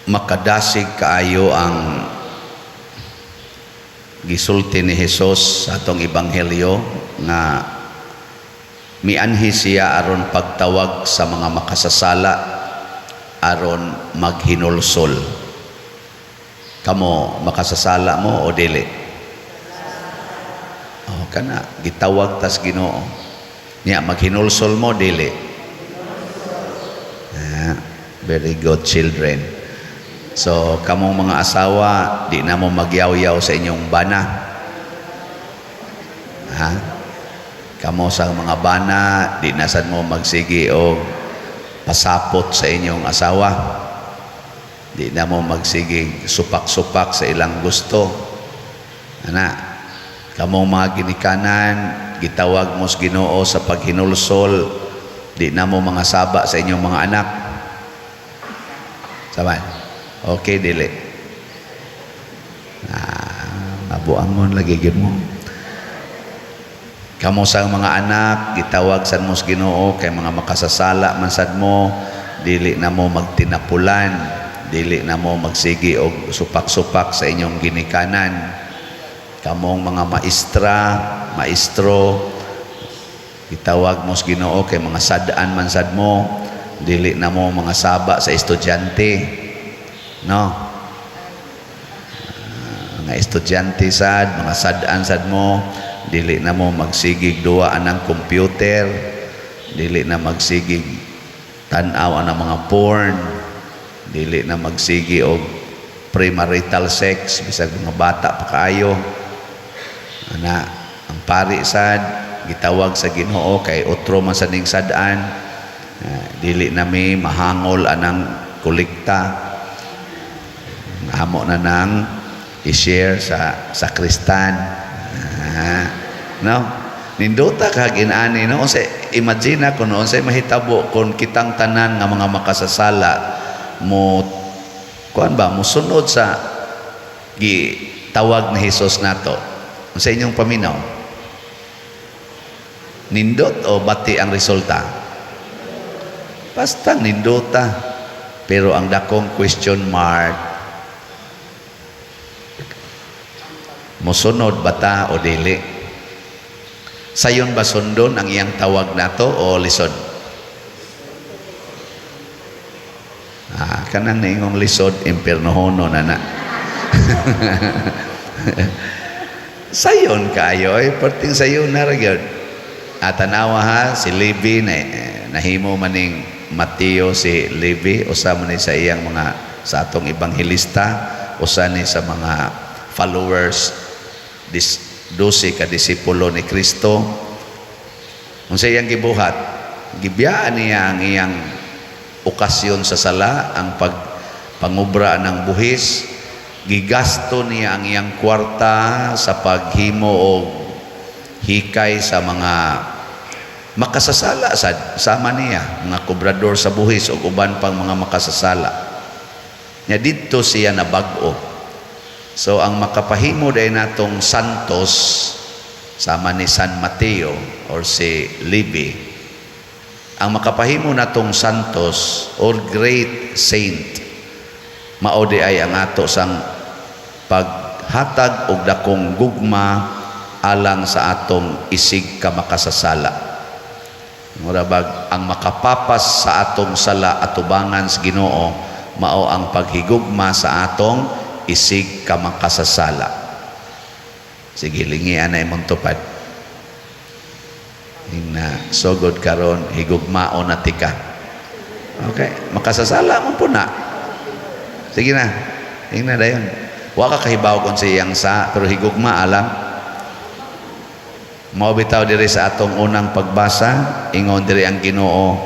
makadasig kaayo ang gisulti ni Jesus sa atong ebanghelyo nga mianhi siya aron pagtawag sa mga makasasala aron maghinulsol. Kamo makasasala mo o dili? Oh, kana gitawag tas Ginoo. Nya maghinulsol mo dili? Very good children. So kamong mga asawa, di na mo magyaw-yaw sa inyong bana. Ha? Kamo sa mga bana, di na sad mo magsigi o pasapot sa inyong asawa. Di na mo magsigi supak-supak sa ilang gusto. Ana, kamong mga ginikanan, gitawag mo sa Ginoo sa paghinulsol, di na mo mga saba sa inyong mga anak. Saman? Okay, dili. Mabuang mo, lagi mo. Kamo sa mga anak, gitawag sad mo sa Ginoo kay mga makasasala man sad mo, dili na mo magtinapulan, dili na mo magsigi og supak-supak sa inyong ginikanan. Kamong mga maestro, gitawag mo sa Ginoo kay mga sadaan man sad mo, dili na mo mga saba sa estudyante. No? Mga estudyante sad, mga sadaan sad mo, dili na mo magsigig duwaan ng computer, dili na magsigig tanaw ang mga porn, dili na magsigi og premarital sex bisag mga bata pa kaayo. Ana, ang pari sad gitawag sa Ginoo kay otro man sa ning sad-an, dili na mi mahangol anang kolekta, amo na nang i-share sa sakristan. No? Nindota ka ginani, no? Unsay imagine ko no, unsay mahitabo kung kitang tanan nga mga makasasala mo kuan ba mo sunod sa gitawag ni Hesus nato. Unsay inyong paminaw? Nindot o bati ang resulta? Basta nindota. Pero ang dakong question mark, mosunod bata o dili? Sayon ba sundon ang iyang tawag nato o lisod? Kanang naingong lisod, impiernohono na na. Sayon kayo, perting sayon na rin. At tanawa ha, si Levi, nahimo maning Mateo si Levi, usa man ni sa iyang mga, sa atong ebanghelista, usa ni sa mga followers, 12 ka disipulo ni Kristo. Unsay iyang gibuhat, gibiyaan niya ang iyang okasyon sa sala, ang pangubra ng buhis, gigasto niya ang iyang kwarta sa paghimo o hikay sa mga makasasala sama niya, mga kobrador sa buhis o uban pang mga makasasala. Nya didto siya nabag-o. So ang makapahimo day natong santos sama ni San Mateo or si Levi, ang makapahimo natong santos or great saint, mao di ay ang ato sang paghatag og dakong gugma alang sa atong isig ka makasasala. Murabag ang makapapas sa atong sala atubangan sa Ginoo mao ang paghigugma sa atong isig ka makasasala. Sige, lingian na imong tupad. Hingna sugod karon higugmao na tika. Okay, makasasala mo po na. Sige na. Hingna dayon. Wa ka kahibaw kon sa iyang sa pero higugma alam. Mao bitaw diri sa atong unang pagbasa, ingon diri ang Ginoo,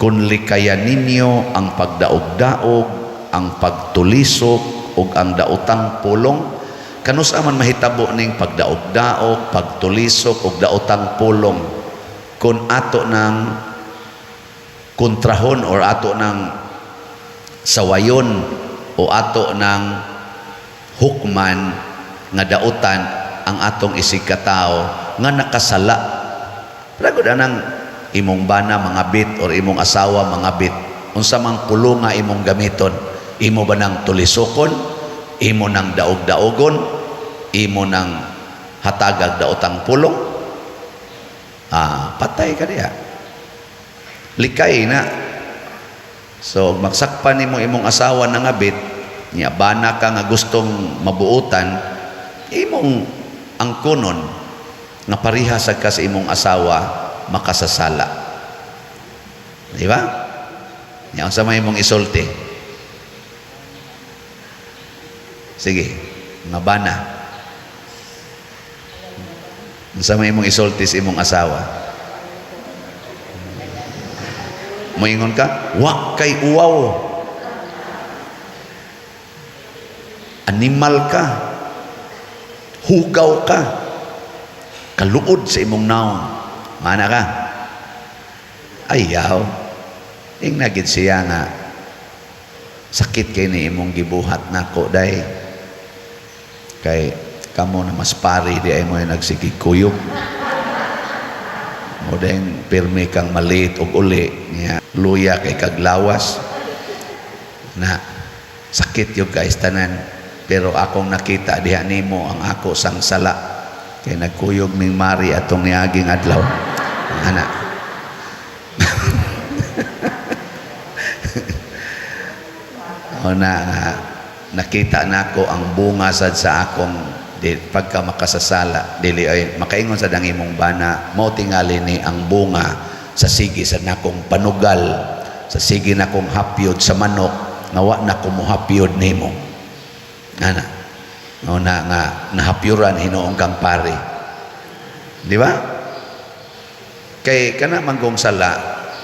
kun likayan ninyo ang pagdaog-daog, ang pagtulisok ug ang daotang pulong. Kanus-a man mahitabo ning pagdaog-daog, pagtulisok ug daotang pulong kun ato nang kontrahon or ato nang sawayon o ato nang hukman nga daotan ang atong isig katao nga nakasala. Ragod anang imong bana mga bit or imong asawa mga bit, unsa mang pulong nga imong gamiton, Imo ba ng tulisokon? Imo ng daog-daogon? Imo ng hatagag daotang pulong? Patay ka diya. Likay na. So magsakpan nimo imong asawa ng abit, niya bana ka nga gustong mabuutan, imong angkonon nga parihasag ka sa imong asawa makasasala. Di ba? Niya ang sama imong isulti. Sige, nga bana. Ang sama imong isulti sa imong asawa. Moingon ka, wa kay uwaw. Animal ka. Hugaw ka. Kaluod sa imong naon. Mana ka? Ayaw. Ing nagid siya nga sakit kay ni imong gibuhat nako day. Kay kamo na mas pari di ay mo nagsikikuyog. O dahil pirmi kang maliit o uli niya luya kay kaglawas na sakit yung guys tanan, pero akong nakita diha nimo ang ako sang sala kay nagkuyog ning mari atong niaging adlaw ana. O na nakita nako ang bunga sad sa akong pagka makasasala dili ay makaingon sa dang imong bana mo tingali ni ang bunga sa sige sa nakong panugal, sa sige nakong hapyod sa manok nga wa na ko mohapyod nimo ana. No na nga nahapyuran hinuong kang pari, di ba? Kay kana manggong sala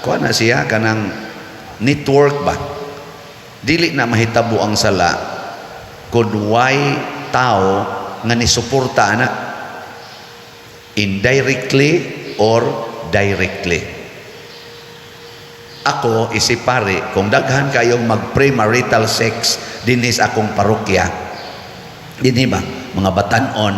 kuha na siya kanang network ba, dili na mahitabo ang sala kun way tao nga nisuporta ana indirectly or directly. Ako isipari kung daghan kayong mag premarital sex dinis akong parokya, dinhi ba mga batan-on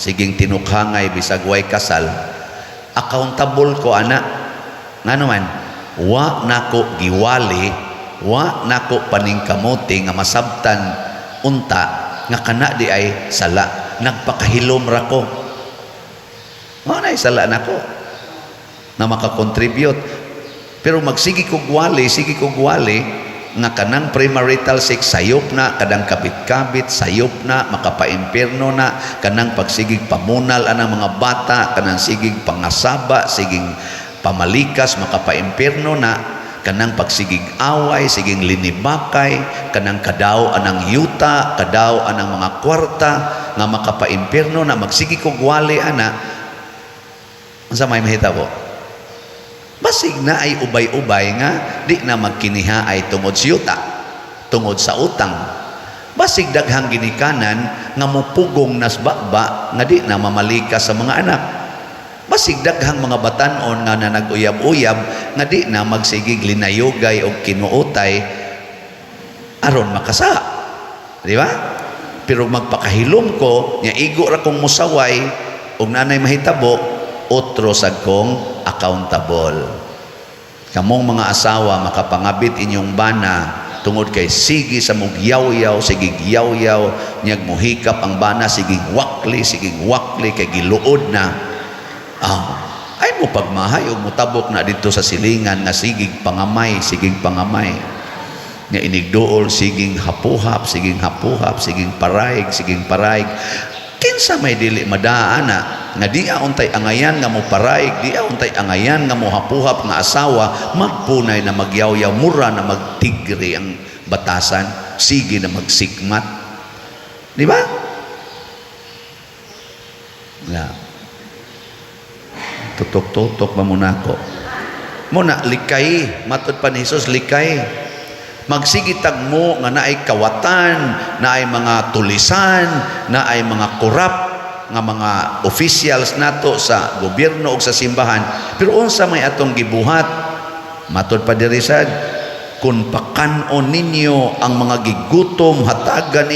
siging tinukhangay bisag way kasal, accountable ko ana nga naman wa nako giwali, wa nako paningkamuti nga masabtan unta nga kana di ay sala, nagpakahilom ra ko. Ano ay sala nako na makakontribute, pero magsigi kog wali, sige kog wali nga kanang premarital sex sayop na, kadang kabit-kabit sayop na, makapaimpierno na, kanang pagsigig pamunal anang mga bata, kanang sigig pangasaba, siging pamalikas makapaimpierno na, kanang pagsigig away, siging linibakay, kanang kadaw anang yuta, kadaw anang mga kwarta nga makapaimpierno na, magsigi kog wali ana. Unsa may mahitabo? Basig na ay ubay-ubay nga di na magkiniha ay tungod sa yuta, tungod sa utang. Basig daghang ginikanan nga mupugong nasbaba nga di na mamalikas sa mga anak. Basig daghang mga batan-on nga na nag-uyab-uyab nga di na magsigig linayogay o kinuutay aron makasa, di ba? Pero magpakahilom ko nya igo ra kong musaway og nanay mahitabo, otro sad kong accountable. Kamong mga asawa makapangabit inyong bana tungod kay sige sa mong yaw-yaw, sige yaw-yaw nyag mohikap ang bana, sige wakli kay giluod na. Ay mo pagmahay o mutabok na dito sa silingan nga sigig pangamay nga inigdool siging hapuhap, siging paraig kinsa may dili madaana nga di untay angayan nga mo paraig, di untay angayan nga mo hapuhap nga asawa magpunay na magyaw-yaw, mura na magtigri ang batasan, sige na magsikmat, di ba? Tutok-tutok mamuna ko. Muna likay, matod pa ni Jesus likay. Magsigitag mo nga naay kawatan, naay mga tulisan, naay mga korap nga mga officials nato sa gobyerno o sa simbahan. Pero unsa may atong gibuhat? Matod pa diri sad, kun pakanon ninyo ang mga gigutom, hatagan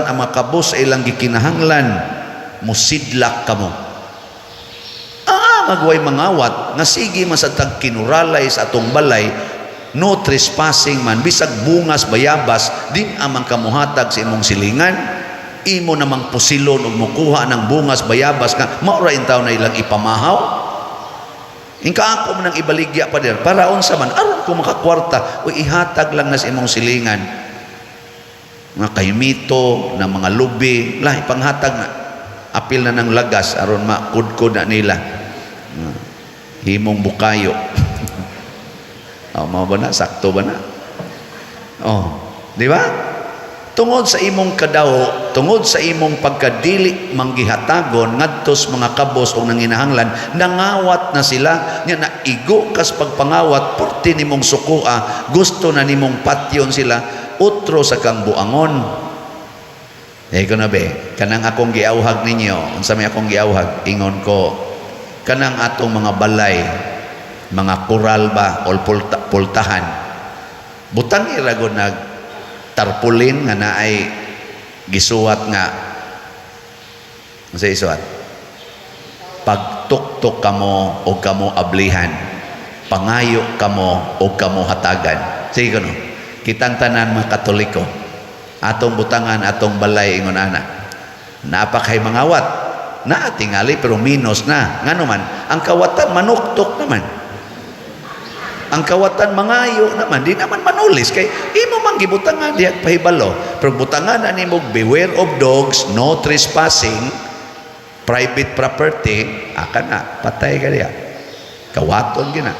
ang makabos sa ilang gikinahanglan, musidlak kamo. Magway mangawat nga sige masatag kinuralay sa atong balay no trespassing man, bisag bungas bayabas din amang kamuhatag sa imong silingan, imo namang pusilon ug mukuha ng bungas bayabas nga maura intaw na ilang ipamahaw. Ingka ako man ang ibaligya pa der para unsa man aron ko makakwarta o ihatag lang na sa imong silingan mga kaymito na mga lubi lahi panghatag na apil na ng lagas aron makudkod na nila himong bukayo. Mao ba na sakto ba na? Di ba? Tungod sa imong kadaho, tungod sa imong pagkadili manggihatagon ngadtos mga kabos o nanginahanglan, nangawat na sila nya naigo kas pagpangawat porti nimong sukua, gusto na nimong patyon sila utro sa kang buangon. Ko na be, kanang akong giawhag ninyo, unsa may akong giawhag, ingon ko, kanang atong mga balay, mga koral ba o pultahan, butang iragon nag tarpulin nga na ay gisuwat nga unsa isuwat pagtuktok kamo o kamo ablihan, pangayo kamo o kamo hatagan. Sige kuno kitang tanan mga Katoliko atong butangan atong balay ingon ana napakay mangawat na tingali pero minus na ngano man ang kawatan manuktok naman, ang kawatan mangayo naman di naman manulis kay imo man gibutangan diha pahibalo pero butangan ani mo beware of dogs, no trespassing, private property, aka na patay ka diha kawaton gina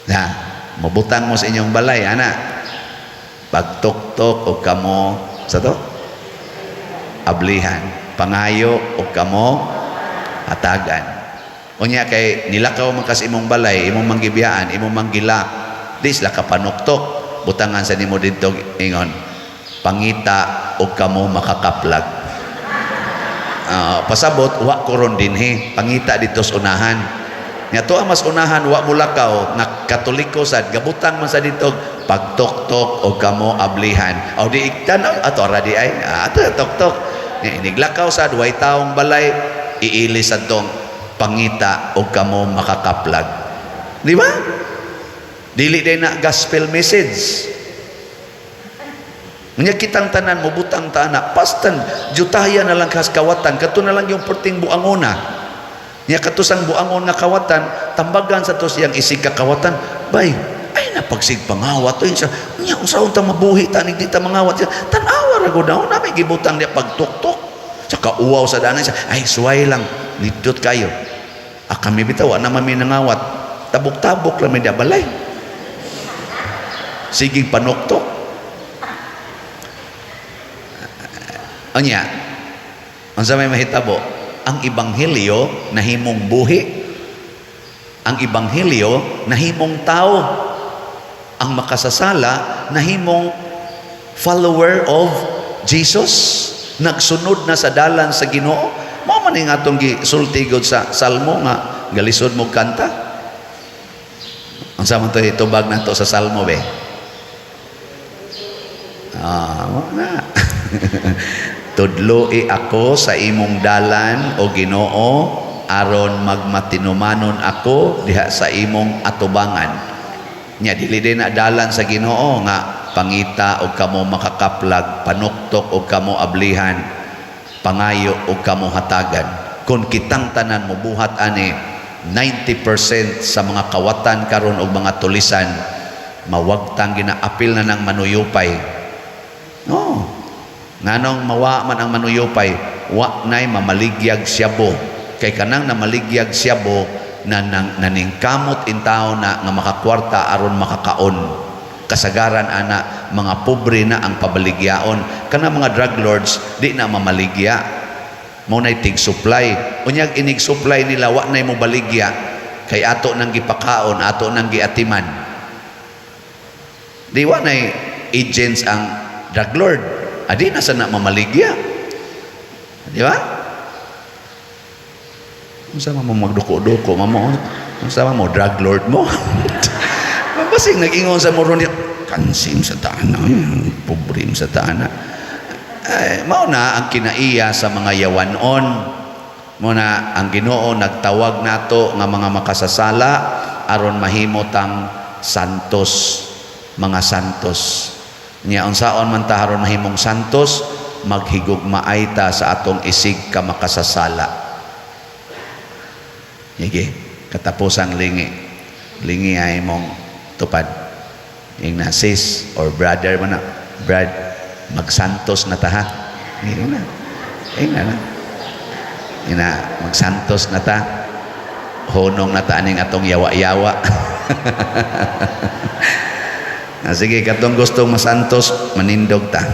na mabutang mo sa inyong balay ana pagtuktok o kamo sa to ablihan, pangayo o kamo hatagan. Unya kay nilakaw man kas imong balay, imong manggibiyaan, imong manggila, dis la ka panuktok, butangan sa nimo didto ingon, pangita o kamo makakaplag. Pasabot wa koron dinhi, pangita dito sa unahan. Nya to mas unahan wa mulakaw nga Katoliko sad gabutang man sa dito pagtuktok o kamo ablihan. O di iktan ato ra di ay ato tuktok. Nya iniglakaw sad way taong balay iilis adtong pangita o kamo makakaplag. Di ba? Dili day na gospel message. Nya kitang tanan mo butang taana pastan jutaya na lang kas kawatan kato na lang yung perting buangona. Nya katusang buangon nga kawatan tambagan sa to siyang isig ka kawatan bay ay napagsig pangawat to siya nya unsaon ta mabuhi ta ning di ta mangawat siya tan-awa ra gud na may gibutang niya pagtuktok sa kauwaw sa danan siya ay suway lang nidot kayo kami bitaw na mami nangawat tabok-tabok lang may balay sigig panuktok anya unsa may mahitabo ang ebanghelyo nahimong buhi, ang ebanghelyo nahimong tao, ang makasasala nahimong follower of Jesus, nagsunod na sa dalan sa Ginoo. Mao man ning atong gisultigod sa Salmo nga galisod mo kanta. Ang sama to itubag nato sa Salmo be. Mo na. Tudloi ako sa imong dalan o Ginoo aron magmatinumanon ako diha sa imong atubangan. Nya dili din na dalan sa Ginoo nga pangita o kamo makakaplag, panuktok o kamo ablihan, pangayo o kamo hatagan. Kung kitang tanan mo buhat ani 90% sa mga kawatan karon og mga tulisan mawagtang ginaapil na ng manuyupay. No. Nganong mawa man ang manuyopay wa nay mamaligyag siyabo kay kanang namaligyag siyabo na naningkamot in tao na nga makakwarta aron makakaon kasagaran ana mga pobre na ang pabaligyaon kanang mga drug lords di na mamaligya mo nay tig supply unyag inig supply nila wa nay mo baligya kay ato nang gipakaon ato nang giatiman di wa nay agents ang drug lord adi na sana mamaligya. Di ba? Masama mo magduko-duko, mamo. Masama mo drug lord mo. Mabasing nag-ingon sa moron niya, kansim sa taana, pobrim sa taana. Mao na ang kinaiya sa mga yawanon. Mao na ang Ginoo nagtawag nato nga mga makasasala aron mahimo tang santos, mga santos. Nya unsaon man ta aron mahimong santos, maghigugmaay ta sa atong isig ka makasasala. Sige, katapusang lingi. Lingi ay mong tupad. Yung na sis or brother man na, Brad, magsantos na ta ha. Ngayon na. Magsantos na ta. Honong na ta aning atong yawa-yawa. Sige, katong gustong masantos, manindog ta.